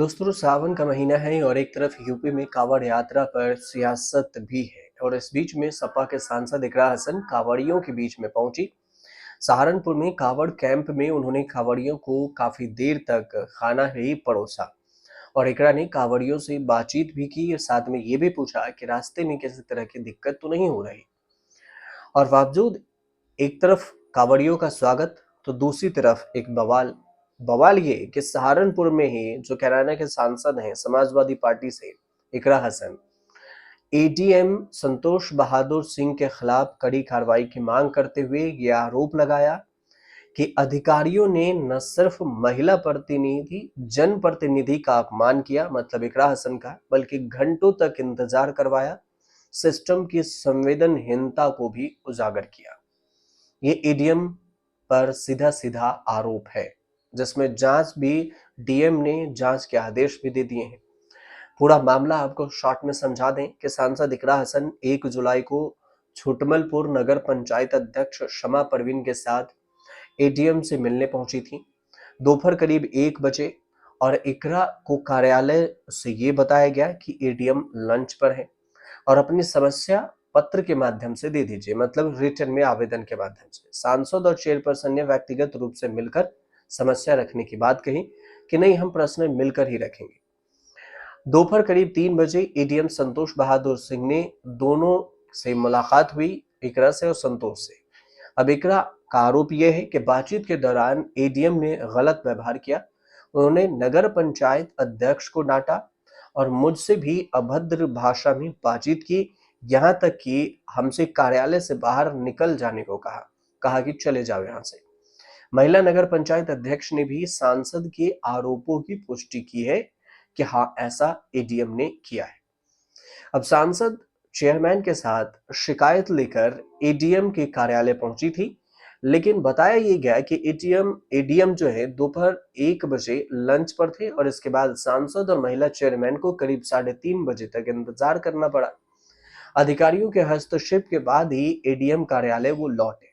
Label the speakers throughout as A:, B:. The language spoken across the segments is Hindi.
A: दोस्तों सावन का महीना है और एक तरफ यूपी में कांवड़ यात्रा पर सियासत भी है और इस बीच में सपा के सांसद इकरा हसन कांवड़ियों के बीच में पहुंची। सहारनपुर में कांवड़ कैंप में उन्होंने कांवड़ियों को काफी देर तक खाना ही परोसा और इकरा ने कांवड़ियों से बातचीत भी की और साथ में ये भी पूछा कि रास्ते में किसी तरह की दिक्कत तो नहीं हो रही। और बावजूद एक तरफ कांवड़ियों का स्वागत तो दूसरी तरफ एक बवाल बवाल ये कि सहारनपुर में ही जो कैराना के सांसद हैं समाजवादी पार्टी से इकरा हसन एडीएम संतोष बहादुर सिंह के खिलाफ कड़ी कार्रवाई की मांग करते हुए ये आरोप लगाया कि अधिकारियों ने न सिर्फ महिला प्रतिनिधि जनप्रतिनिधि का अपमान किया मतलब इकरा हसन का, बल्कि घंटों तक इंतजार करवाया, सिस्टम की संवेदनहीनता को भी उजागर किया। ये ईडीएम पर सीधा सीधा आरोप है जिसमें जांच भी डीएम ने जांच के आदेश भी दे दिए हैं। पूरा मामला आपको शॉर्ट में समझा दें कि सांसद इकरा हसन 1 जुलाई को छुटमलपुर नगर पंचायत अध्यक्ष शमा परवीन के साथ एडीएम से मिलने पहुंची थी दोपहर करीब 1 बजे और इकरा को कार्यालय से ये बताया गया कि एडीएम लंच पर है और अपनी समस्या पत्र के माध्यम से दे दीजिए, मतलब रिटर्न में आवेदन के माध्यम से। सांसद और चेयरपर्सन ने व्यक्तिगत रूप से मिलकर समस्या रखने की बात कही कि नहीं, हम पर्सनल मिलकर ही रखेंगे। दोपहर करीब 3 बजे एडीएम संतोष बहादुर सिंह ने दोनों से मुलाकात हुई, इकरा से और संतोष से। अब इकरा का आरोप यह है कि बातचीत के दौरान एडीएम ने गलत व्यवहार किया, उन्होंने नगर पंचायत अध्यक्ष को डांटा और मुझसे भी अभद्र भाषा में बातचीत की, यहाँ तक कि हमसे कार्यालय से बाहर निकल जाने को कहा कि चले जाओ यहाँ से। महिला नगर पंचायत अध्यक्ष ने भी सांसद के आरोपों की पुष्टि की है कि हाँ, ऐसा एडीएम ने किया है। अब सांसद चेयरमैन के साथ शिकायत लेकर एडीएम के कार्यालय पहुंची थी, लेकिन बताया ये गया कि एडीएम जो है दोपहर 1 बजे लंच पर थे और इसके बाद सांसद और महिला चेयरमैन को करीब 3:30 बजे तक इंतजार करना पड़ा। अधिकारियों के हस्तक्षेप के बाद ही एडीएम कार्यालय वो लौटे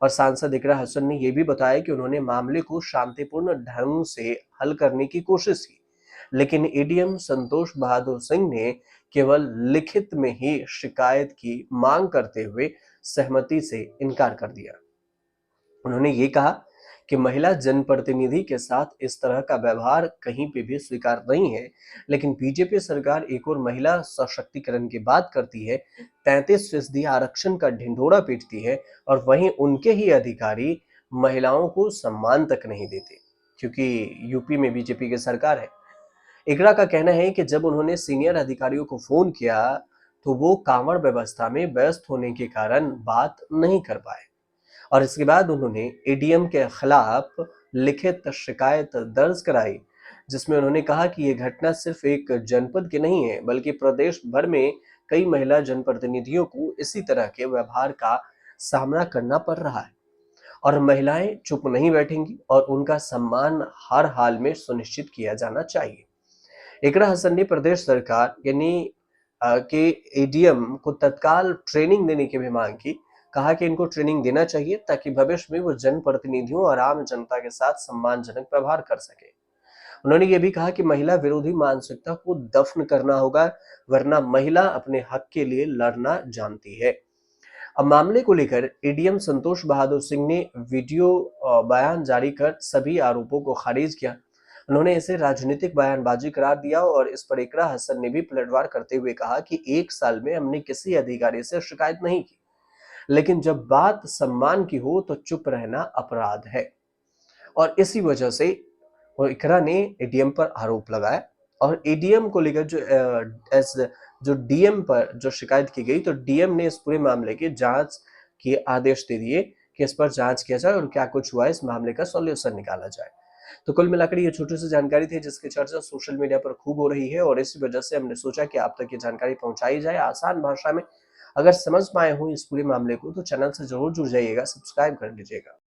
A: और सांसद इकरा हसन ने यह भी बताया कि उन्होंने मामले को शांतिपूर्ण ढंग से हल करने की कोशिश की, लेकिन एडीएम संतोष बहादुर सिंह ने केवल लिखित में ही शिकायत की मांग करते हुए सहमति से इनकार कर दिया। उन्होंने ये कहा कि महिला जनप्रतिनिधि के साथ इस तरह का व्यवहार कहीं पे भी स्वीकार नहीं है, लेकिन बीजेपी सरकार एक और महिला सशक्तिकरण की बात करती है, 33% आरक्षण का ढिंढोरा पीटती है और वहीं उनके ही अधिकारी महिलाओं को सम्मान तक नहीं देते, क्योंकि यूपी में बीजेपी की सरकार है। इकरा का कहना है कि जब उन्होंने सीनियर अधिकारियों को फोन किया तो वो कांवड़ व्यवस्था में व्यस्त होने के कारण बात नहीं कर पाए और इसके बाद उन्होंने एडीएम के खिलाफ लिखित शिकायत दर्ज कराई, जिसमें उन्होंने कहा कि ये घटना सिर्फ एक जनपद की नहीं है, बल्कि प्रदेश भर में कई महिला जनप्रतिनिधियों को इसी तरह के व्यवहार का सामना करना पड़ रहा है और महिलाएं चुप नहीं बैठेंगी और उनका सम्मान हर हाल में सुनिश्चित किया जाना चाहिए। इकरा हसन ने प्रदेश सरकार यानी के एडीएम को तत्काल ट्रेनिंग देने की भी मांग की, कहा कि इनको ट्रेनिंग देना चाहिए ताकि भविष्य में वो जनप्रतिनिधियों और आम जनता के साथ सम्मानजनक व्यवहार कर सके। उन्होंने ये भी कहा कि महिला विरोधी मानसिकता को दफन करना होगा, वरना महिला अपने हक के लिए लड़ना जानती है। अब मामले को लेकर एडीएम संतोष बहादुर सिंह ने वीडियो बयान जारी कर सभी आरोपों को खारिज किया। उन्होंने इसे राजनीतिक बयानबाजी करार दिया और इस पर इकरा हसन ने भी पलटवार करते हुए कहा कि 1 साल में हमने किसी अधिकारी से शिकायत नहीं की, लेकिन जब बात सम्मान की हो तो चुप रहना अपराध है और इसी वजह से वो इकरा ने एडीएम पर आरोप लगाया और एडीएम को लेकर जो डीएम पर जो शिकायत की गई तो डीएम ने इस पूरे मामले की जांच के आदेश दे दिए कि इस पर जांच किया जाए और क्या कुछ हुआ इस मामले का सॉल्यूशन निकाला जाए। तो कुल मिलाकर ये छोटी सी जानकारी थी जिसकी चर्चा सोशल मीडिया पर खूब हो रही है और इसी वजह से हमने सोचा कि आप तक ये जानकारी पहुंचाई जाए आसान भाषा में। अगर समझ पाए हो इस पूरे मामले को तो चैनल से जरूर जुड़ जाइएगा, सब्सक्राइब कर लीजिएगा।